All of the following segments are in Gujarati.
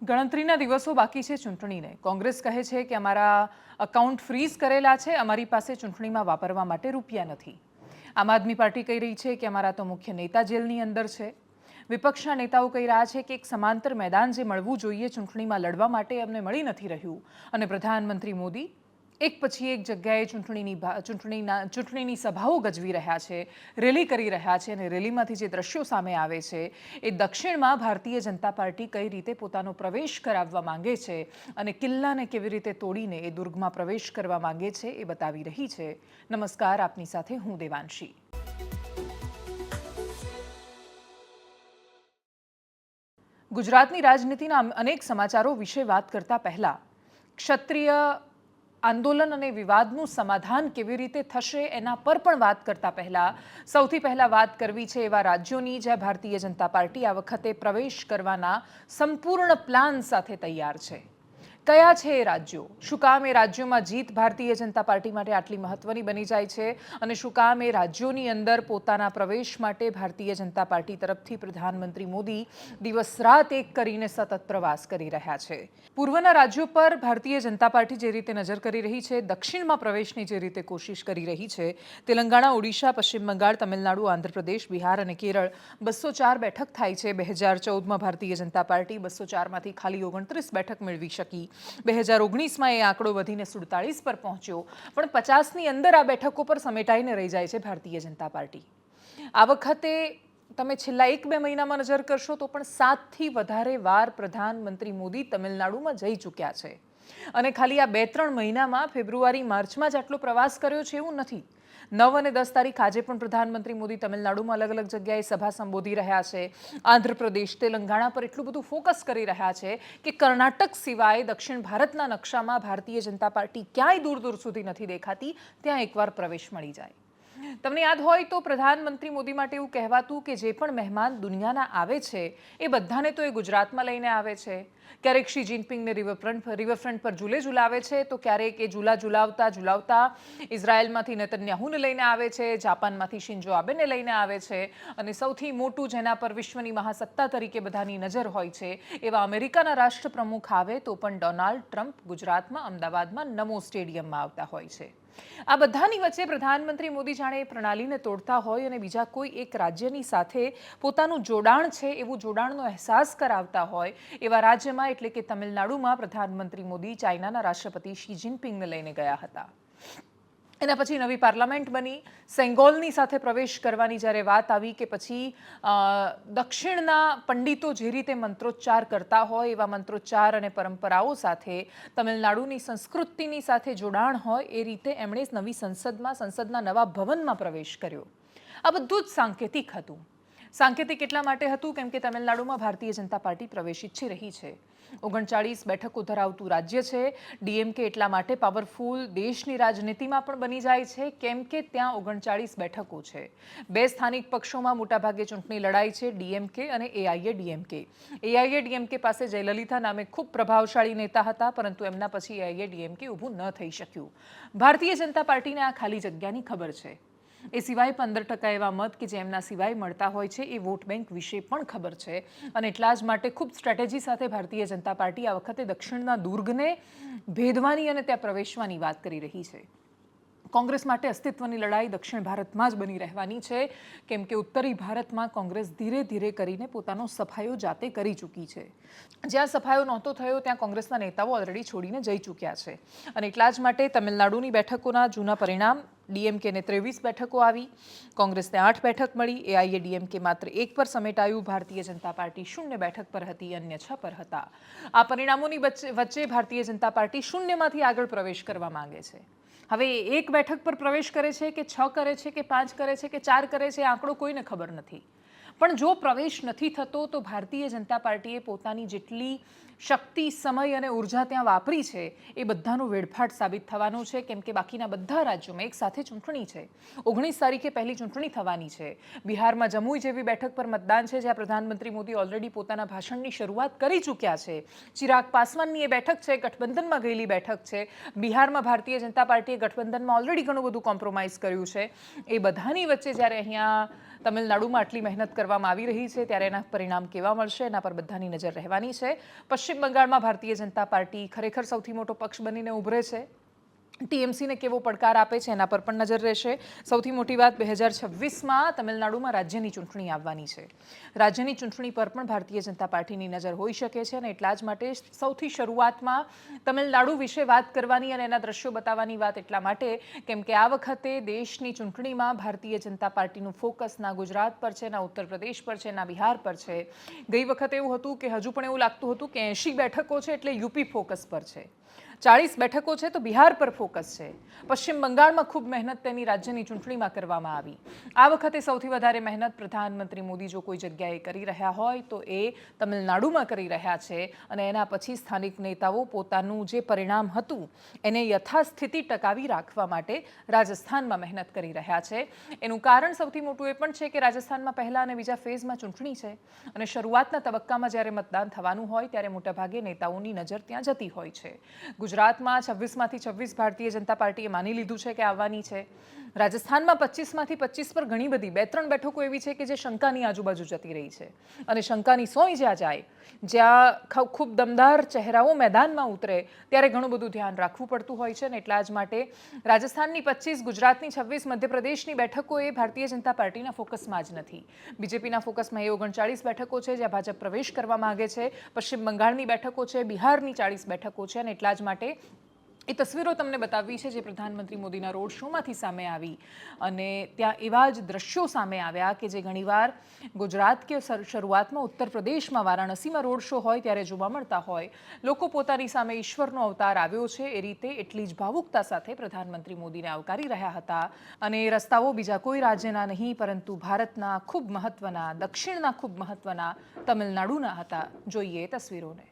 ગણતરીના દિવસો બાકી છે ચૂંટણીને. કોંગ્રેસ કહે છે કે અમારા અકાઉન્ટ ફ્રીઝ કરેલા છે, અમારી પાસે ચૂંટણીમાં વાપરવા માટે રૂપિયા નથી. આમ આદમી પાર્ટી કહી રહી છે કે અમારા તો મુખ્ય નેતા જેલની અંદર છે. વિપક્ષના નેતાઓ કહી રહ્યા છે કે એક સમાંતર મેદાન જે મળવું જોઈએ ચૂંટણીમાં લડવા માટે અમને મળી નથી રહ્યું. અને પ્રધાનમંત્રી મોદી એક પછી એક જગ્યાએ ચૂંટણીની સભાઓ ગજવી રહ્યા છે, રેલી કરી રહ્યા છે. અને રેલીમાંથી જે દ્રશ્યો સામે આવે છે એ દક્ષિણમાં ભારતીય જનતા પાર્ટી કઈ રીતે પોતાનો પ્રવેશ કરાવવા માંગે છે અને કિલ્લાને કેવી રીતે તોડીને એ દુર્ગમાં પ્રવેશ કરવા માંગે છે એ બતાવી રહી છે. નમસ્કાર, આપની સાથે હું દેવાંશી. ગુજરાતની રાજનીતિના અનેક સમાચારો વિશે વાત કરતા પહેલા ક્ષત્રિય આંદોલન અને વિવાદનું સમાધાન કેવી રીતે થશે એના પર પણ વાત કરતા પહેલા સૌથી પહેલા વાત કરવી છે એવા રાજ્યોની જ્યાં ભારતીય જનતા પાર્ટી આ વખતે પ્રવેશ કરવાના સંપૂર્ણ પ્લાન સાથે તૈયાર છે. કયા છે એ રાજ્યો? શું કામ એ રાજ્યોમાં જીત ભારતીય જનતા પાર્ટી માટે આટલી મહત્વની બની જાય છે? અને શું કામ એ રાજ્યોની અંદર પોતાના પ્રવેશ માટે ભારતીય જનતા પાર્ટી તરફથી પ્રધાનમંત્રી મોદી દિવસ રાત એક કરીને સતત પ્રવાસ કરી રહ્યા છે? પૂર્વના રાજ્યો પર ભારતીય જનતા પાર્ટી જે રીતે નજર કરી રહી છે, દક્ષિણમાં પ્રવેશની જે રીતે કોશિશ કરી રહી છે, તેલંગાણા, ઓડિશા, પશ્ચિમ બંગાળ, તમિલનાડુ, આંધ્રપ્રદેશ, બિહાર અને કેરળ 204 બેઠક થાય છે. 2014માં ભારતીય જનતા પાર્ટી 204માંથી ખાલી 29 બેઠક મેળવી શકી. 2019માં એ આંકડો વધીને 47 પર પહોંચ્યો. પણ 50ની અંદર આ બેઠકો પર સમેટાઈને રહી જાય છે ભારતીય જનતા પાર્ટી. આ વખતે તમે છેલ્લા 1-2 મહિનામાં નજર કરશો તો પણ 7થી વધારે વાર પ્રધાનમંત્રી મોદી તમિલનાડુમાં જઈ ચૂક્યા છે. અને ખાલી આ 2-3 મહિનામાં ફેબ્રુઆરી, માર્ચમાં જ આટલો પ્રવાસ કર્યો છે એવું નથી. 9 અને 10 તારીખ આજે પણ પ્રધાનમંત્રી મોદી તમિલનાડુમાં અલગ અલગ જગ્યાએ સભા સંબોધી રહ્યા છે. આંધ્રપ્રદેશ, તેલંગાણા પર એટલું બધું ફોકસ કરી રહ્યા છે કે કર્ણાટક સિવાય દક્ષિણ ભારતના નકશામાં ભારતીય જનતા પાર્ટી ક્યાંય દૂર દૂર સુધી નથી દેખાતી. ત્યાં એકવાર પ્રવેશ મળી જાય. તમને યાદ હોય તો પ્રધાનમંત્રી મોદી માટે એવું કહેવાતું કે જે પણ મહેમાન દુનિયાના આવે છે એ બધાને તો એ ગુજરાતમાં લઈને આવે છે. ક્યારેક શી જિનપિંગને રિવરફ્રન્ટ પર ઝૂલે ઝુલાવે છે, તો ક્યારેક એ ઝુલાવતા ઇઝરાયલમાંથી નેતન્યાહુને લઈને આવે છે, જાપાનમાંથી શિન્ઝો આબેને લઈને આવે છે અને સૌથી મોટું જેના પર વિશ્વની મહાસત્તા તરીકે બધાની નજર હોય છે એવા અમેરિકાના રાષ્ટ્રપ્રમુખ આવે તો પણ ડોનાલ્ડ ટ્રમ્પ ગુજરાતમાં, અમદાવાદમાં નમો સ્ટેડિયમમાં આવતા હોય છે. આ બધાની વચ્ચે પ્રધાનમંત્રી મોદી જાણે પ્રણાલીને તોડતા હોય અને બીજા કોઈ એક રાજ્યની સાથે પોતાનું જોડાણ છે એવું જોડાણનો અહેસાસ કરાવતા હોય એવા રાજ્યમાં એટલે કે તમિલનાડુમાં પ્રધાનમંત્રી મોદી ચાઇનાના રાષ્ટ્રપતિ શી જિનપિંગને લઈને ગયા હતા. એના પછી નવી પાર્લામેન્ટ બની. સેંગોલની સાથે પ્રવેશ કરવાની જ્યારે વાત આવી કે પછી દક્ષિણના પંડિતો જે રીતે મંત્રોચ્ચાર કરતા હોય એવા મંત્રોચ્ચાર અને પરંપરાઓ સાથે તમિલનાડુની સંસ્કૃતિની સાથે જોડાણ હોય એ રીતે એમણે નવી સંસદના નવા ભવનમાં પ્રવેશ કર્યો. આ બધું જ સાંકેતિક હતું. સાંકેતિક એટલા માટે હતું કેમ કે તમિલનાડુમાં ભારતીય જનતા પાર્ટી પ્રવેશ ઈચ્છી રહી છે. 39 બેઠકો ધરાવતું રાજ્ય છે. ડીએમકે એટલા માટે પાવરફુલ દેશની રાજનીતિમાં પણ બની જાય છે કેમ કે ત્યાં 39 બેઠકો છે. 2 સ્થાનિક પક્ષોમાં મોટાભાગે ચૂંટણી લડાઈ છે, ડીએમકે અને એઆઈએડીએમકે. એઆઈએડીએમકે પાસે જયલલિતા નામે ખૂબ પ્રભાવશાળી નેતા હતા, પરંતુ એમના પછી એઆઈએડીએમકે ઊભું ન થઈ શક્યું. ભારતીય જનતા પાર્ટીને આ ખાલી જગ્યાની ખબર છે. એ સિવાય 15% એવા મત કે જે એમના સિવાય મળતા હોય છે એ વોટ બેંક વિશે પણ ખબર છે. અને એટલા જ માટે ખૂબ સ્ટ્રેટેજી સાથે ભારતીય જનતા પાર્ટી આ વખતે દક્ષિણના દુર્ગને ભેદવાની અને ત્યાં પ્રવેશવાની વાત કરી રહી છે. કોંગ્રેસ માટે અસ્તિત્વની લડાઈ દક્ષિણ ભારતમાં જ બની રહેવાની છે કેમ કે ઉત્તરી ભારતમાં કોંગ્રેસ ધીરે ધીરે કરીને પોતાનો સફાયો જાતે કરી ચૂકી છે. જ્યાં સફાયો નહોતો થયો ત્યાં કોંગ્રેસના નેતાઓ ઓલરેડી છોડીને જઈ ચૂક્યા છે. અને એટલા જ માટે તમિલનાડુની બેઠકોના જૂના પરિણામ ડીએમકેને 23 બેઠકો આવી, કોંગ્રેસને 8 બેઠક મળી, એઆઈએડીએમકે માત્ર 1 પર સમેટાયું, ભારતીય જનતા પાર્ટી 0 બેઠક પર હતી, અન્ય 6 પર હતા. આ પરિણામોની વચ્ચે ભારતીય જનતા પાર્ટી શૂન્યમાંથી આગળ પ્રવેશ કરવા માંગે છે. હવે 1 બેઠક પર પ્રવેશ કરે છે કે 6 કરે છે કે 5 કરે છે કે 4 કરે છે આંકડો કોઈને ખબર નથી. પણ જો પ્રવેશ નથી થતો તો ભારતીય જનતા પાર્ટીએ પોતાની જેટલી શક્તિ, સમય અને ઉર્જા ત્યાં વાપરી છે એ બધાનો વેડફાટ સાબિત થવાનો છે કેમ કે બાકીના બધા રાજ્યોમાં એક સાથે ચૂંટણી છે. 19 તારીખે પહેલી ચૂંટણી થવાની છે. બિહારમાં જમુઈ જેવી બેઠક પર મતદાન છે જ્યાં પ્રધાનમંત્રી મોદી ઓલરેડી પોતાના ભાષણની શરૂઆત કરી ચૂક્યા છે. ચિરાગ પાસવાનની એ બેઠક છે, ગઠબંધનમાં ગયેલી બેઠક છે. બિહારમાં ભારતીય જનતા પાર્ટીએ ગઠબંધનમાં ઓલરેડી ઘણું બધું કોમ્પ્રોમાઇઝ કર્યું છે. એ બધાની વચ્ચે જ્યારે અહીંયા તમિલનાડુમાં આટલી મહેનત કરવામાં આવી રહી છે ત્યારે એના પરિણામ કેવા મળશે એના પર બધાની નજર રહેવાની છે. પશ્ચિમ બંગાળમાં ભારતીય જનતા પાર્ટી ખરેખર સૌથી મોટો પક્ષ બનીને ઉભરે છે. ટીએમસીને કેવો પડકાર આપે છે એના પર પણ નજર રહેશે. સૌથી મોટી વાત 2026માં તમિલનાડુમાં રાજ્યની ચૂંટણી આવવાની છે. રાજ્યની ચૂંટણી પર પણ ભારતીય જનતા પાર્ટીની નજર હોઈ શકે છે અને એટલા જ માટે સૌથી શરૂઆતમાં તમિલનાડુ વિશે વાત કરવાની અને એના દ્રશ્યો બતાવવાની વાત એટલા માટે કેમ કે આ વખતે દેશની ચૂંટણીમાં ભારતીય જનતા પાર્ટીનું ફોકસ ના ગુજરાત પર છે, ના ઉત્તર પ્રદેશ પર છે, ના બિહાર પર છે. ગઈ વખતે એવું હતું કે હજુ પણ એવું લાગતું હતું કે 80 બેઠકો છે એટલે યુપી ફોકસ પર છે, 40 બેઠકો છે તો બિહાર પર ફોકસ છે. પશ્ચિમ બંગાળમાં ખૂબ મહેનત તેની રાજ્યની ચૂંટણીમાં કરવામાં આવી. આ વખતે સૌથી વધારે મહેનત પ્રધાનમંત્રી મોદી જો કોઈ જગ્યાએ કરી રહ્યા હોય તો એ તમિલનાડુમાં કરી રહ્યા છે અને એના પછી સ્થાનિક નેતાઓ પોતાનું જે પરિણામ હતું એને યથાસ્થિતિ ટકાવી રાખવા માટે રાજસ્થાનમાં મહેનત કરી રહ્યા છે. એનું કારણ સૌથી મોટું એ પણ છે કે રાજસ્થાનમાં પહેલા અને બીજા ફેઝમાં ચૂંટણી છે અને શરૂઆતના તબક્કામાં જ્યારે મતદાન થવાનું હોય ત્યારે મોટાભાગે નેતાઓની નજર ત્યાં જતી હોય છે. ગુજરાતમાં 26માંથી 26 ભારતીય જનતા પાર્ટીએ માની લીધું છે કે આવવાની છે. રાજસ્થાનમાં 25માંથી 25 પર ઘણી બધી 2-3 બેઠકો એવી છે કે જે શંકાની આજુબાજુ જતી રહી છે અને શંકાની સોય જ્યાં જાય, જ્યાં ખૂબ દમદાર ચહેરાઓ મેદાનમાં ઉતરે ત્યારે ઘણું બધું ધ્યાન રાખવું પડતું હોય છે અને એટલા જ માટે રાજસ્થાનની 25, ગુજરાતની 26, મધ્યપ્રદેશની બેઠકો એ ભારતીય જનતા પાર્ટીના ફોકસમાં જ નથી. બીજેપીના ફોકસમાં એ 39 બેઠકો છે જ્યાં ભાજપ પ્રવેશ કરવા માંગે છે. પશ્ચિમ બંગાળની બેઠકો છે, બિહારની 40 બેઠકો છે અને એટલા જ માટે એ તસવીરો તમને બતાવી છે જે પ્રધાનમંત્રી મોદીના રોડ શોમાંથી સામે આવી અને ત્યાં એવા જ દ્રશ્યો સામે આવ્યા કે જે ઘણીવાર ગુજરાત કે શરૂઆતમાં ઉત્તર પ્રદેશમાં વારાણસીમાં રોડ શો હોય ત્યારે જોવા મળતા હોય. લોકો પોતાની સામે ઈશ્વરનો અવતાર આવ્યો છે એ રીતે એટલી જ ભાવુકતા સાથે પ્રધાનમંત્રી મોદીને આવકારી રહ્યા હતા અને એ રસ્તાઓ બીજા કોઈ રાજ્યના નહીં પરંતુ ભારતના ખૂબ મહત્વના, દક્ષિણના ખૂબ મહત્વના તમિલનાડુના હતા. જોઈએ તસવીરોને.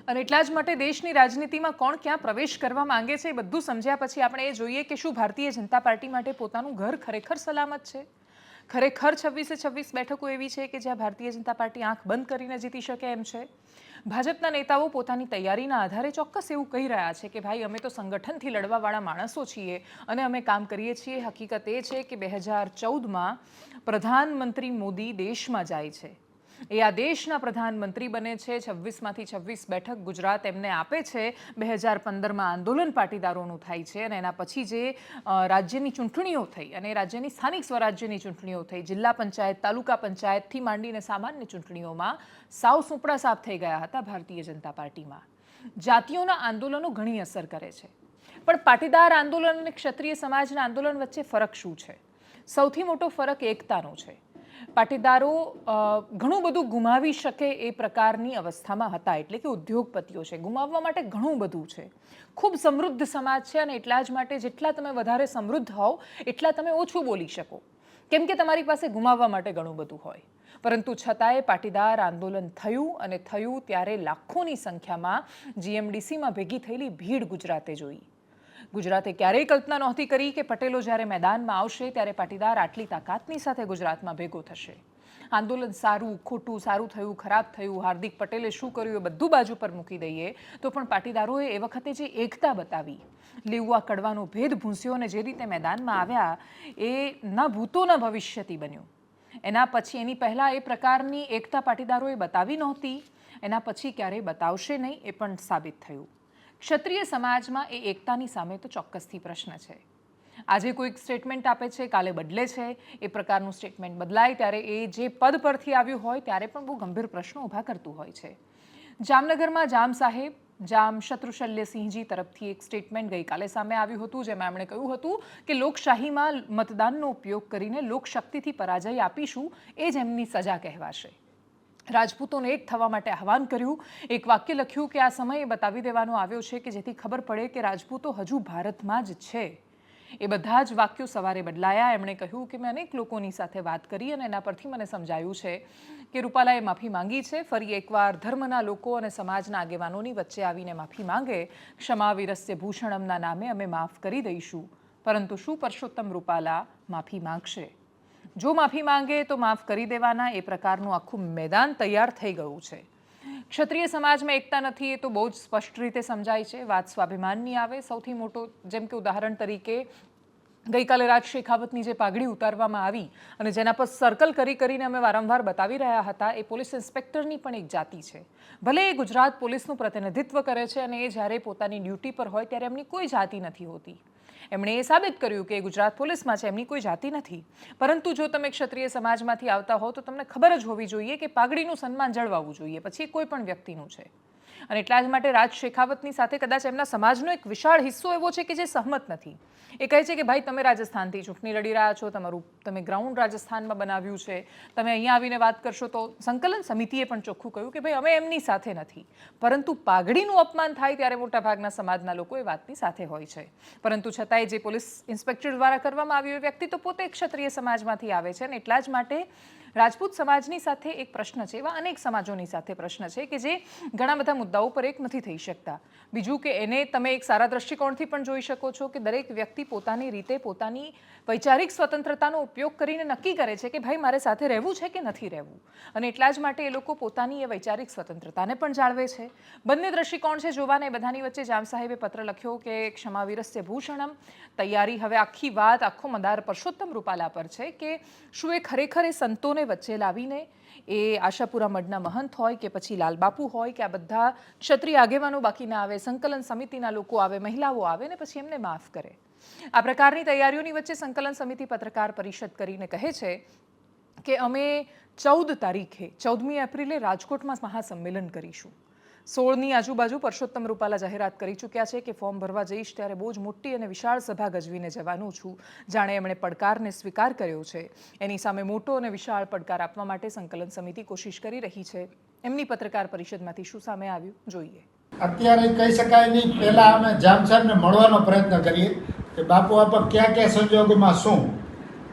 અને એટલા જ માટે દેશની રાજનીતિમાં કોણ ક્યાં પ્રવેશ કરવા માંગે છે એ બધું સમજ્યા પછી આપણે એ જોઈએ કે શું ભારતીય જનતા પાર્ટી માટે પોતાનું ઘર ખરેખર સલામત છે. ખરેખર 26 બેઠકો એવી છે કે જ્યાં ભારતીય જનતા પાર્ટી આંખ બંધ કરીને જીતી શકે એમ છે. ભાજપના નેતાઓ પોતાની તૈયારીના આધારે ચોક્કસ એવું કહી રહ્યા છે કે ભાઈ અમે તો સંગઠનથી લડવાવાળા માણસો છીએ અને અમે કામ કરીએ છીએ. હકીકત એ છે કે 2014માં પ્રધાનમંત્રી મોદી દેશમાં જાય છે, એ આ દેશના પ્રધાનમંત્રી બને છે. 26માંથી 26 બેઠક ગુજરાત એમને આપે છે. 2015માં આંદોલન પાટીદારોનું થાય છે અને એના પછી જે રાજ્યની ચૂંટણીઓ થઈ અને રાજ્યની સ્થાનિક સ્વરાજ્યની ચૂંટણીઓ થઈ, જિલ્લા પંચાયત, તાલુકા પંચાયતથી માંડીને સામાન્ય ચૂંટણીઓમાં સાવ સુપડા સાફ થઈ ગયા હતા ભારતીય જનતા પાર્ટીમાં. જાતિઓના આંદોલનો ઘણી અસર કરે છે પણ પાટીદાર આંદોલન અને ક્ષત્રિય સમાજના આંદોલન વચ્ચે ફરક શું છે? સૌથી મોટો ફરક એકતાનો છે. પાટીદારો ઘણું બધું ગુમાવી શકે એ પ્રકારની અવસ્થામાં હતા, એટલે કે ઉદ્યોગપતિઓ છે, ગુમાવવા માટે ઘણું બધું છે. ખૂબ સમૃદ્ધ સમાજ છે અને એટલા જ માટે જેટલા તમે વધારે સમૃદ્ધ હોવ એટલા તમે ઓછું બોલી શકો, કેમ કે તમારી પાસે ગુમાવવા માટે ઘણું બધું હોય. પરંતુ છતાંય પાટીદાર આંદોલન થયું અને થયું ત્યારે લાખોની સંખ્યામાં જીએમડીસીમાં ભેગી થયેલી ભીડ ગુજરાતે જોઈ. ગુજરાતે ક્યારેય કલ્પના નહોતી કરી કે પટેલો જ્યારે મેદાનમાં આવશે ત્યારે પાટીદાર આટલી તાકાતની સાથે ગુજરાતમાં ભેગો થશે. આંદોલન સારું ખોટું, સારું થયું ખરાબ થયું, હાર્દિક પટેલે શું કર્યું એ બધું બાજુ પર મૂકી દઈએ તો પણ પાટીદારોએ એ વખતે જે એકતા બતાવી, લેવા કડવાનો ભેદ ભૂંસ્યો અને જે રીતે મેદાનમાં આવ્યા એ ના ભૂતો ના ભવિષ્યથી બન્યું. એના પછી એની પહેલાં એ પ્રકારની એકતા પાટીદારોએ બતાવી નહોતી, એના પછી ક્યારેય બતાવશે નહીં એ પણ સાબિત થયું. ક્ષત્રિય સમાજમાં એ એકતાની સામે તો ચોક્કસથી પ્રશ્ન છે. આજે કોઈક સ્ટેટમેન્ટ આપે છે, કાલે બદલે છે. એ પ્રકારનું સ્ટેટમેન્ટ બદલાય ત્યારે એ જે પદ પરથી આવ્યું હોય ત્યારે પણ બહુ ગંભીર પ્રશ્નો ઊભા કરતું હોય છે. જામનગરમાં જામ સાહેબ જામ શત્રુશલ્યસિંહજી તરફથી એક સ્ટેટમેન્ટ ગઈકાલે સામે આવ્યું હતું, જેમાં એમણે કહ્યું હતું કે લોકશાહીમાં મતદાનનો ઉપયોગ કરીને લોકશક્તિથી પરાજય આપીશું એ જ એમની સજા કહેવાશે. રાજપૂતોને એક થવા માટે આહવાન કર્યું. એક વાક્ય લખ્યું કે આ સમયે બતાવી દેવાનો આવ્યો છે કે જેથી ખબર પડે કે રાજપૂતો હજુ ભારતમાં જ છે. એ બધા જ વાક્યો સવારે બદલાયા. એમણે કહ્યું કે મેં અનેક લોકોની સાથે વાત કરી અને એના પરથી મને સમજાયું છે કે રૂપાલાએ માફી માંગી છે. ફરી એકવાર ધર્મના લોકો અને સમાજના આગેવાનોની વચ્ચે આવીને માફી માંગે. ક્ષમા વિરસ્ય ભૂષણમના નામે અમે માફ કરી દઈશું. પરંતુ શું પરસોત્તમ રૂપાલા માફી માંગશે? જો માફી માંગે તો માફ કરી દેવાના એ પ્રકારનું આખું મેદાન તૈયાર થઈ ગયું છે. ક્ષત્રિય સમાજમાં એકતા નથી એ તો બહુ જ સ્પષ્ટ રીતે સમજાય છે. વાત સ્વાભિમાનની આવે. સૌથી મોટો જેમ કે ઉદાહરણ તરીકે ગઈકાલે રાજ શેખાવતની જે પાઘડી ઉતારવામાં આવી અને જેના પર સર્કલ કરીને અમે વારંવાર બતાવી રહ્યા હતા, એ પોલીસ ઇન્સ્પેક્ટરની પણ એક જાતિ છે. ભલે એ ગુજરાત પોલીસનું પ્રતિનિધિત્વ કરે છે અને એ જ્યારે પોતાની ડ્યુટી પર હોય ત્યારે એમની કોઈ જાતિ નથી હોતી. એમણે એ સાબિત કર્યું કે ગુજરાત પોલીસમાં છે, એમની કોઈ જાતિ નથી. પરંતુ જો તમે ક્ષત્રિય સમાજમાંથી આવતા હો તો તમને ખબર જ હોવી જોઈએ કે પાઘડીનું સન્માન જળવાવું જોઈએ, પછી કોઈ પણ વ્યક્તિનું છે. અને એટલા જ માટે રાજ શેખાવતની સાથે કદાચ એમના સમાજનો એક વિશાળ હિસ્સો એવો છે કે જે સહમત નથી. એ કહે છે કે ભાઈ તમે રાજસ્થાનથી ચૂંટણી લડી રહ્યા છો, તમે ગ્રાઉન્ડ રાજસ્થાનમાં બનાવ્યું છે, તમે અહીંયા આવીને વાત કરશો તો સંકલન સમિતિએ પણ ચોખ્ખું કહ્યું કે ભાઈ અમે એમની સાથે નથી. પરંતુ પાઘડીનું અપમાન થાય ત્યારે મોટાભાગના સમાજના લોકો એ વાતની સાથે હોય છે. પરંતુ છતાંય જે પોલીસ ઇન્સ્પેક્ટર દ્વારા કરવામાં આવ્યું એ વ્યક્તિ તો પોતે ક્ષત્રિય સમાજમાંથી આવે છે અને એટલા જ માટે રાજપૂત સમાજની સાથે એક પ્રશ્ન છે, એવા અનેક સમાજોની સાથે પ્રશ્ન છે કે જે ઘણા બધા મુદ્દાઓ પર એક નથી થઈ શકતા. બીજું કે એને તમે એક સારા દ્રષ્ટિકોણથી પણ જોઈ શકો છો કે દરેક વ્યક્તિ પોતાની રીતે પોતાની વૈચારિક સ્વતંત્રતાનો ઉપયોગ કરીને નક્કી કરે છે કે ભાઈ મારે સાથે રહેવું છે કે નથી રહેવું. અને એટલા જ માટે એ લોકો પોતાની એ વૈચારિક સ્વતંત્રતાને પણ જાળવે છે. બંને દ્રષ્ટિકોણ છે જોવાને. બધાની વચ્ચે જામ સાહેબે પત્ર લખ્યો કે ક્ષમા વિરસ્ય ભૂષણમ. તૈયારી હવે આખી વાત આખો મદાર પરસોત્તમ રૂપાલા પર છે કે શું એ ખરેખર એ સંતોને વચ્ચે લાવીને, એ આશાપુરા મઢના મહંત હોય કે પછી લાલબાપુ હોય કે આ બધા ક્ષત્રિય આગેવાનો બાકી ના આવે, સંકલન સમિતિના લોકો આવે, મહિલાઓ આવે ને પછી એમને માફ કરે. આ પ્રકારની તૈયારીઓની વચ્ચે સંકલન સમિતિ પત્રકાર પરિષદ કરીને કહે છે કે અમે 14મી એપ્રિલે રાજકોટમાં મહાસંમેલન કરીશું. 16ની આજુબાજુ પરસોત્તમ રૂપાલા જાહેરાત કરી ચૂક્યા છે કે ફોર્મ ભરવા જઈશ ત્યારે બહુ જ મોટી અને વિશાળ સભા ગજવીને જવાનું છું. જાણે એમણે પડકારને સ્વીકાર કર્યો છે. એની સામે મોટો અને વિશાળ પડકાર આપવા માટે સંકલન સમિતિ કોશિશ કરી રહી છે. એમની પત્રકાર પરિષદમાંથી શું સામે આવ્યું જોઈએ. અત્યારે કહી શકાય નહીં, પહેલા અમે જામ સાહેબને મળવાનો પ્રયત્ન કરીએ કે બાપુ આપ કયા કયા સંજોગોમાં શું,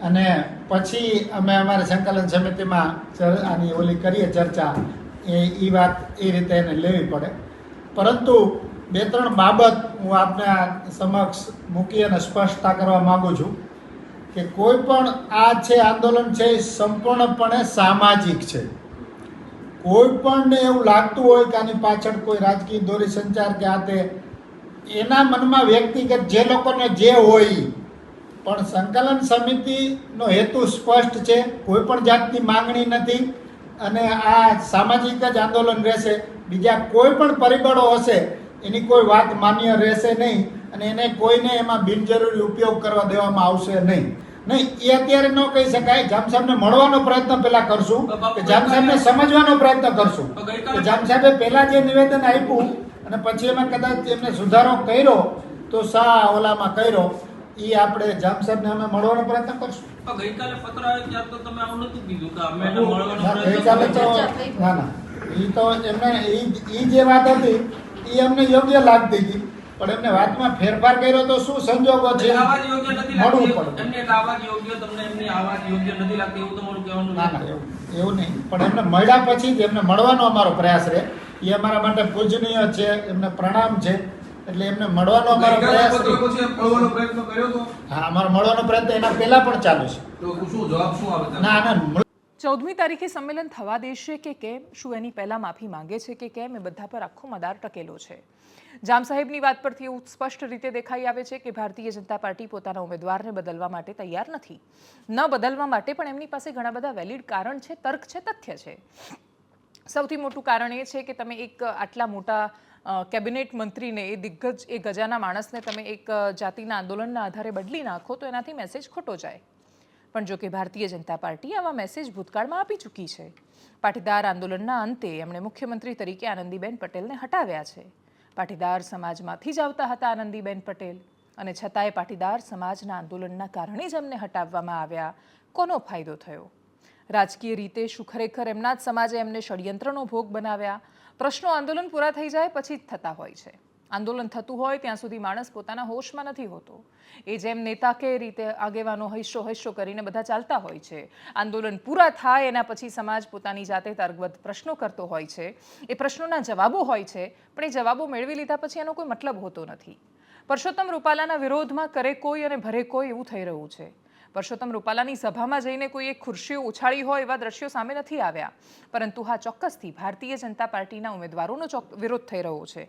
અને પછી અમે અમારી સંકલન સમિતિમાં આની ઓલી કરીએ ચર્ચા. એ વાત એ રીતે એને લેવી પડે. પરંતુ 2-3 બાબત હું આપને સમક્ષ મૂકી અને સ્પષ્ટતા કરવા માગું છું કે કોઈ પણ આ છે આંદોલન છે એ સંપૂર્ણપણે સામાજિક છે. કોઈ પણને એવું લાગતું હોય કે આની પાછળ કોઈ રાજકીય દોરી સંચાર કે આ તે, એના મનમાં વ્યક્તિગત જે લોકોને જે હોય, પણ સંકલન સમિતિનો હેતુ સ્પષ્ટ છે. કોઈ પણ જાતની માંગણી નથી અને આ સામાજિક જ આંદોલન રહેશે. બીજા કોઈ પણ પરિબળો હશે એની કોઈ વાત માન્ય રહેશે નહીં અને એને કોઈને એમાં બિનજરૂરી ઉપયોગ કરવા દેવામાં આવશે નહીં. એ અત્યારે ન કહી શકાય. જામ સાહેબને મળવાનો પ્રયત્ન પહેલા કરશું, કે જામ સાહેબને સમજવાનો પ્રયત્ન કરશું કે જામ સાહેબે પહેલા જે નિવેદન આપ્યું અને પછી એમાં કદાચ એમને સુધારો કર્યો તો ઓલામાં કર્યો, એ આપણે જામ સાહેબને અમે મળવાનો પ્રયત્ન કરશું. ગઈકાલે પત્ર આવ્યો ત્યારે તો તમે આવું નતું કીધું કે અમે મળવાનો ગઈકાલે તો ના એ તો એમને એ જે વાત હતી એ અમને યોગ્ય લાગતી હતી પણ એમને વાતમાં ફેરફાર કર્યો તો શું સંજોગો છે આવાજ યોગ્ય નથી મળવું લાગતી પડે. એમને એટલે આવાજ યોગ્ય તમને એમની આવાજ યોગ્ય નથી લાગતી એવું તમારું કહેવાનું ના છે? ના એવું નહીં, પણ એમને મળ્યા પછી જ એમને મળવાનો અમારો પ્રયાસ રહે. એ અમારા માટે પૂજનીય છે, એમને પ્રણામ છે, એટલે એમને મળવાનો અમારો પ્રયાસ રહે. પછી મળવાનો પ્રયત્ન કર્યો તો હા, અમારો મળવાનો પ્રયત્ન એના પહેલા પણ ચાલુ છે. તો શું જવાબ શું આવે ના ના 14મી તારીખે સંમેલન થવા દેશે કે કેમ, શું એની પહેલા માફી માંગે છે કે કેમ, એ બધા પર આખો મદાર ટકેલો છે. જામ સાહેબની વાત પરથી એવું સ્પષ્ટ રીતે દેખાઈ આવે છે કે ભારતીય જનતા પાર્ટી પોતાના ઉમેદવારને બદલવા માટે તૈયાર નથી. ન બદલવા માટે પણ એમની પાસે ઘણા બધા વેલિડ કારણ છે, તર્ક છે, તથ્ય છે. સૌથી મોટું કારણ એ છે કે તમે એક આટલા મોટા કેબિનેટ મંત્રીને, એ દિગ્ગજ, એ ગજાના માણસને તમે એક જાતિના આંદોલનના આધારે બદલી નાખો તો એનાથી મેસેજ ખોટો જાય. પણ જો કે ભારતીય જનતા પાર્ટી આવા મેસેજ ભૂતકાળમાં આપી ચૂકી છે. પાટીદાર આંદોલનના અંતે એમણે મુખ્યમંત્રી તરીકે આનંદીબેન પટેલને હટાવ્યા છે. પાટીદાર સમાજમાંથી જ આવતા હતા આનંદીબેન પટેલ, અને છતાંય પાટીદાર સમાજના આંદોલનના કારણે જ એમને હટાવવામાં આવ્યા. કોનો ફાયદો થયો? રાજકીય રીતે શું ખરેખર એમના જ સમાજે એમને ષડયંત્રનો ભોગ બનાવ્યા? પ્રશ્નો આંદોલન પૂરા થઈ જાય પછી જ થતા હોય છે. આંદોલન થતું હોય ત્યાં સુધી માણસ પોતાના હોશમાં નથી હોતો. એ જેમ નેતા કે રીતે આગેવાનો હૈશો કરીને બધા ચાલતા હોય છે. આંદોલન પૂરા થાય એના પછી સમાજ પોતાની જાતે તર્કબદ્ધ પ્રશ્નો કરતો હોય છે. એ પ્રશ્નોના જવાબો હોય છે, પણ એ જવાબો મેળવી લીધા પછી એનો કોઈ મતલબ હોતો નથી. પરસોત્તમ રૂપાલાના વિરોધમાં કરે કોઈ અને ભરે કોઈ એવું થઈ રહ્યું છે. પરસોત્તમ રૂપાલાની સભામાં જઈને કોઈ એક ખુરશીઓ ઉછાળી હોય એવા દ્રશ્યો સામે નથી આવ્યા, પરંતુ હા, ચોક્કસથી ભારતીય જનતા પાર્ટીના ઉમેદવારોનો વિરોધ થઈ રહ્યો છે,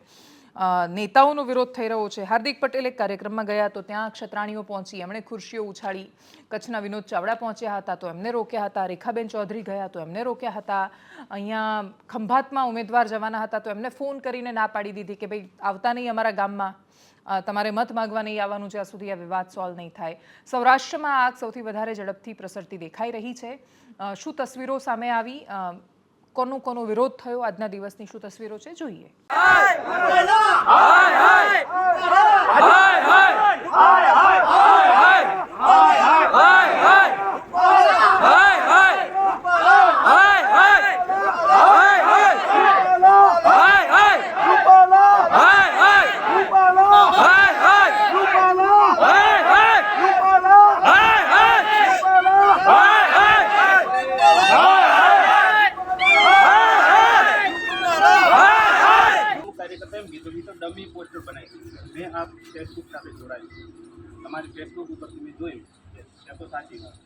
નેતાઓનો વિરોધ થઈ રહ્યો છે. હાર્દિક પટેલ એક કાર્યક્રમમાં ગયા તો ત્યાં ક્ષત્રાણીઓ પહોંચી, એમણે ખુરશીઓ ઉછાળી. કચ્છના વિનોદ ચાવડા પહોંચ્યા હતા તો એમને રોક્યા હતા. રેખાબેન ચૌધરી ગયા તો એમને રોક્યા હતા. અહીંયા ખંભાતમાં ઉમેદવાર જવાના હતા તો એમને ફોન કરીને ના પાડી દીધી કે ભાઈ આવતા નહીં અમારા ગામમાં, તમારે મત માગવા નહીં આવવાનું જ્યાં સુધી આ વિવાદ સોલ્વ નહીં થાય. સૌરાષ્ટ્રમાં આગ સૌથી વધારે ઝડપથી પ્રસરતી દેખાઈ રહી છે. શું તસવીરો સામે આવી, કોનો વિરોધ થયો, આજના દિવસની શું તસવીરો છે, જોઈએ. ડમી પોસ્ટર બનાવી મેં આ ફેસબુક સાથે જોડાયું, તમારી ફેસબુક ઉપરથી મેં જોયું એ તો સાચી વાત.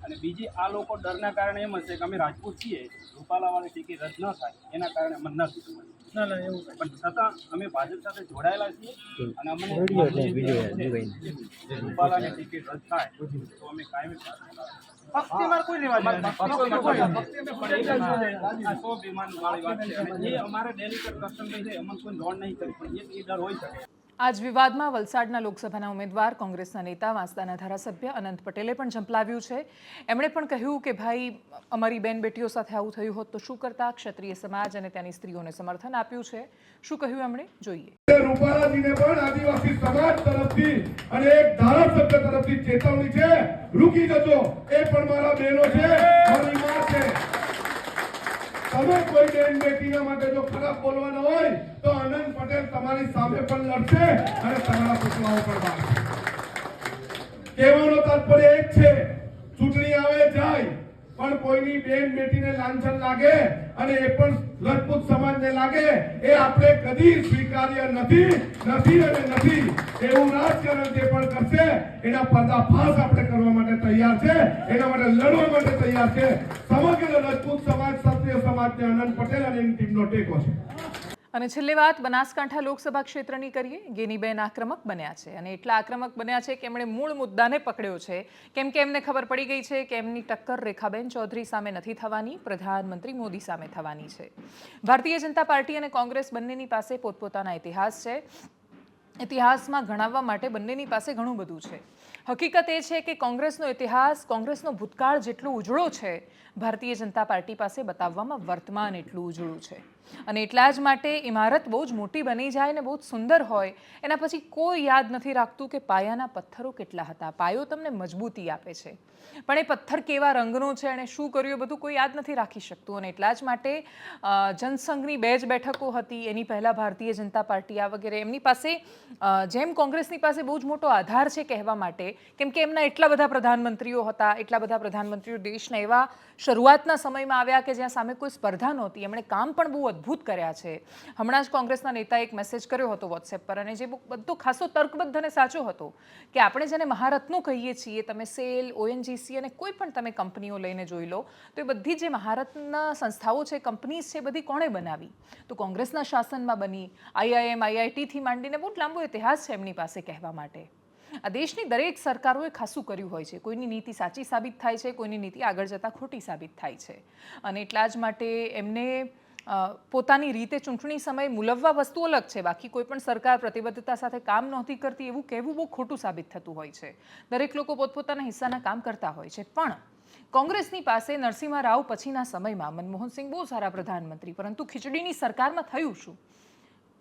અને બીજી આ લોકો ડરના કારણે એમ હશે કે અમે રાજપૂત છીએ, રૂપાલાવાળી ટિકિટ રદ ન થાય એના કારણે અમને ન કીધું. ના એવું પણ છતાં અમે ભાજપ સાથે જોડાયેલા છીએ અને અમને રૂપાલાની ટિકિટ રદ થાય તો અમે કાયમી આજ વિવાદમાં વલસાડના લોકસભાના ઉમેદવાર કોંગ્રેસના નેતા વાંસદાના ધારાસભ્ય અનંત પટેલે પણ ઝંપલાવ્યું છે. એમણે પણ કહ્યું કે ભાઈ, અમારી બેન બેટીઓ સાથે આવું થયું હોત તો શું કરતા? ક્ષત્રિય સમાજ અને ત્યાંની સ્ત્રીઓને સમર્થન આપ્યું છે. શું કહ્યું એમણે, જોઈએ. રૂપાલાજીને પણ આદિવાસી સમાજ તરફથી અને એક ધારાસભ્ય તરફથી ચેતવણી છે, રૂકી જજો. એ પણ મારા બહેનો છે, મારી માં છે. તમે કોઈ બેન બેટીના માટે જો ખરાબ બોલવાના હોય તો અનંત પટેલ તમારી સામે પણ લડશે અને તમારા પુતળાઓ પર મારશે. કહેવાનો તાત્પર્ય એક છે, ચૂંટણી આવે જાય પણ કોઈની બેન બેટીને લાંછન લાગે અને એ પણ રજપૂત સમાજને લાગે, એ આપણે કદી સ્વીકાર્ય નથી. એવું રાજકારણ જે પણ કરશે એના પર્દાફાશ આપણે કરવા માટે તૈયાર છે, એના માટે લડવા માટે તૈયાર છે. સમગ્ર રજપૂત સમાજ, ક્ષત્રિય સમાજને અનંત પટેલ અને એની ટીમનો ટેકો છે. અને છેલ્લી વાત બનાસકાંઠા લોકસભા ક્ષેત્રની કરીએ. ગેનીબેન આક્રમક બન્યા છે, અને એટલા આક્રમક બન્યા છે કે એમણે મૂળ મુદ્દાને પકડ્યો છે. કેમ કે એમને ખબર પડી ગઈ છે કે એમની ટક્કર રેખાબેન ચૌધરી સામે નથી થવાની, પ્રધાનમંત્રી મોદી સામે થવાની છે. ભારતીય જનતા પાર્ટી અને કોંગ્રેસ બંનેની પાસે પોતપોતાના ઇતિહાસ છે. ઇતિહાસમાં ગણાવવા માટે બંનેની પાસે ઘણું બધું છે. હકીકત એ છે કે કોંગ્રેસનો ઇતિહાસ, કોંગ્રેસનો ભૂતકાળ જેટલું ઉજળો છે, ભારતીય જનતા પાર્ટી પાસે બતાવવામાં વર્તમાન એટલું ઉજળું છે. અને એટલા જ માટે ઇમારત બહુ જ મોટી બની જાય ને બહુ જ સુંદર હોય, એના પછી કોઈ યાદ નથી રાખતું કે પાયાના પથ્થરો કેટલા હતા. પાયો તમને મજબૂતી આપે છે, પણ એ પથ્થર કેવા રંગનો છે અને શું કર્યું એ બધું કોઈ યાદ નથી રાખી શકતું. અને એટલા જ માટે જનસંઘની 2 જ બેઠકો હતી, એની પહેલાં ભારતીય જનતા પાર્ટી આ વગેરે, એમની પાસે જેમ કોંગ્રેસની પાસે બહુ જ મોટો આધાર છે કહેવા માટે, કેમ કે એમના એટલા બધા પ્રધાનમંત્રીઓ હતા, એટલા બધા પ્રધાનમંત્રીઓ દેશના એવા શરૂઆતના સમયમાં આવ્યા કે જ્યાં સામે કોઈ સ્પર્ધા નહોતી. એમણે કામ પણ બહુ અદ્ભુત કર્યા છે. હમણાં જ કોંગ્રેસના નેતાએ એક મેસેજ કર્યો હતો વોટ્સએપ પર, અને જે બધો ખાસો તર્કબદ્ધ અને સાચો હતો કે આપણે જેને મહારત્નો કહીએ છીએ, તમે સેલ, ONGC અને કોઈ પણ તમે કંપનીઓ લઈને જોઈ લો, તો એ બધી જે મહારત્ન સંસ્થાઓ છે, કંપનીઝ છે, બધી કોણે બનાવી? તો કોંગ્રેસના શાસનમાં બની. IIM, IIT થી માંડીને બહુ લાંબો ઇતિહાસ છે એમની પાસે કહેવા માટે. આ દેશની દરેક સરકારોએ ખાસું કર્યું હોય છે. કોઈની નીતિ સાચી સાબિત થાય છે, કોઈની નીતિ આગળ જતાં ખોટી સાબિત થાય છે. અને એટલા જ માટે એમને પોતાની રીતે ચૂંટણી સમયે મૂલવવા વસ્તુ અલગ છે, બાકી કોઈ પણ સરકાર પ્રતિબદ્ધતા સાથે કામ નહોતી કરતી એવું કહેવું બહુ ખોટું સાબિત થતું હોય છે. દરેક લોકો પોતપોતાના હિસ્સાના કામ કરતા હોય છે. પણ કોંગ્રેસની પાસે નરસિંહ રાવ પછીના સમયમાં મનમોહન સિંહ બહુ સારા પ્રધાનમંત્રી, પરંતુ ખીચડીની સરકારમાં થયું શું?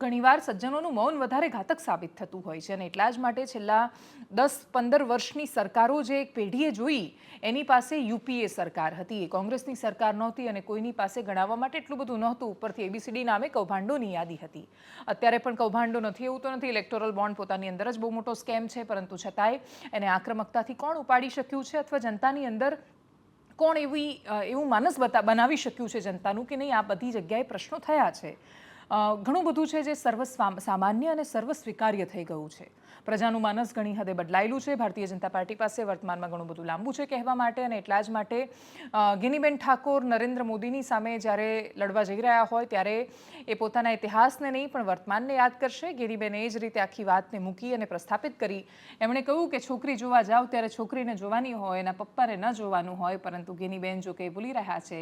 ઘણીવાર સજ્જનોનું મૌન વધારે ઘાતક સાબિત થતું હોય છે. અને એટલા જ માટે છેલ્લા 10-15 વર્ષની સરકારો જે એક પેઢીએ જોઈ, એની પાસે UPA સરકાર હતી, એ કોંગ્રેસની સરકાર નહોતી અને કોઈની પાસે ગણાવવા માટે એટલું બધું નહોતું. ઉપરથી ABCD નામે કૌભાંડોની યાદી હતી. અત્યારે પણ કૌભાંડો નથી એવું તો નથી. ઇલેક્ટોરલ બોન્ડ પોતાની અંદર જ બહુ મોટો સ્કેમ છે, પરંતુ છતાંય એને આક્રમકતાથી કોણ ઉપાડી શક્યું છે, અથવા જનતાની અંદર કોણ એવું માનસ બનાવી શક્યું છે જનતાનું કે નહીં, આ બધી જગ્યાએ પ્રશ્નો થયા છે. ઘણું બધું છે જે સામાન્ય અને સર્વ સ્વીકાર્ય થઈ ગયું છે. પ્રજાનું માનસ ઘણી હદે બદલાયેલું છે. ભારતીય જનતા પાર્ટી પાસે વર્તમાનમાં ઘણું બધું લાંબુ છે કહેવા માટે. અને એટલા જ માટે ગિનીબેન ઠાકોર નરેન્દ્ર મોદીની સામે જ્યારે લડવા જઈ રહ્યા હોય ત્યારે એ પોતાના ઇતિહાસને નહીં પણ વર્તમાનને યાદ કરશે. ગિનીબેને એ જ રીતે આખી વાતને મૂકી અને પ્રસ્થાપિત કરી. એમણે કહ્યું કે છોકરી જોવા જાઓ ત્યારે છોકરીને જોવાની હોય, એના પપ્પાને ન જોવાનું હોય. પરંતુ ગિનીબેન જો કે ભૂલી રહ્યા છે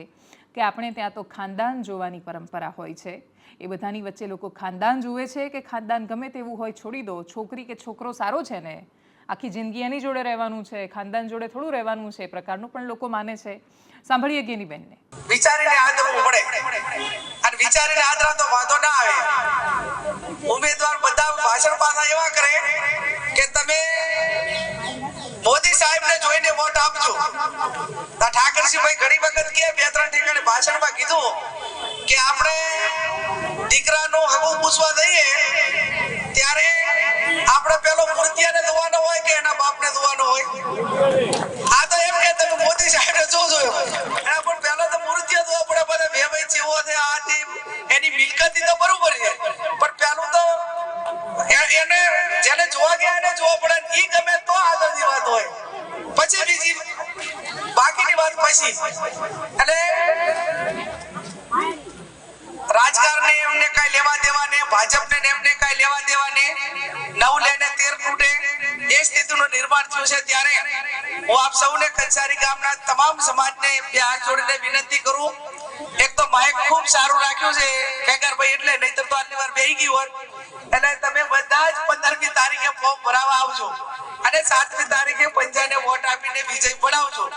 કે આપણે ત્યાં તો ખાનદાન જોવાની પરંપરા હોય છે. એ બધાની વચ્ચે લોકો ખાનદાન જુએ છે કે ખાનદાન ગમે તેવું હોય છોડી દો, છોકરી કે છોકરો સારો છે ને, આખી જિંદગી એની જોડે રહેવાનું છે, ખાનદાન જોડે થોડું રહેવાનું છે, એ પ્રકારનું પણ લોકો માને છે. સાંભળીએ ગેનીબેનને. વિચારીને આદરવું પડે, અને વિચારીને આદરા તો વાંધો ના આવે. ઉમેદવાર બધા ભાષણ પાછા એવા કરે કે તમે મોદી સાહેબને જોઈને વોટ આપજો. ઠાકરસિંહભાઈ ઘણી વખત કે 2-3 ઠેકાણે ભાષણમાં કીધું કે આપણે દીકરાનું હગું પૂછવા જઈએ ત્યારે આપણે પેલો મૂર્તિયાને જોવાનો હોય કે એના બાપને જોવાનો હોય? આ તો એમ કે તમે મોદી સાહેબને જોજો, એના પણ પહેલો તો મૂર્તિયા જોવા પડે. બધા બે ભાઈ ચેવો છે, આ એની મિલકતી તો બરોબર છે, પણ પેલું તો એને જેને જોવા ગયા એને જોવા પડે. ઈ ગમે તો આગળની વાત હોય, પછી બીજી બાકીની વાત પછી. અને રાજકારણને એમને કાંઈ લેવા દેવા ને, ભાજપને એમને કાંઈ લેવા દેવા ને, 9 લે ને 13 તૂટે એ સ્થિતિનું નિર્માણ થયું છે. ત્યારે હું આપ સૌને કંસારી ગામના તમામ સમાજને 2 હાથ જોડીને વિનંતી કરું. એક તો માઇક ખૂબ સારું રાખ્યું છે ખેગારભાઈ, એટલે નહીતર તો આટલી વાર બેહી ગઈ હોત. એટલે તમે બધા જ 15મી તારીખે ફોર્મ ભરાવા આવજો અને 7મી તારીખે પંજાને વોટ આપીને વિજય બનાવજો.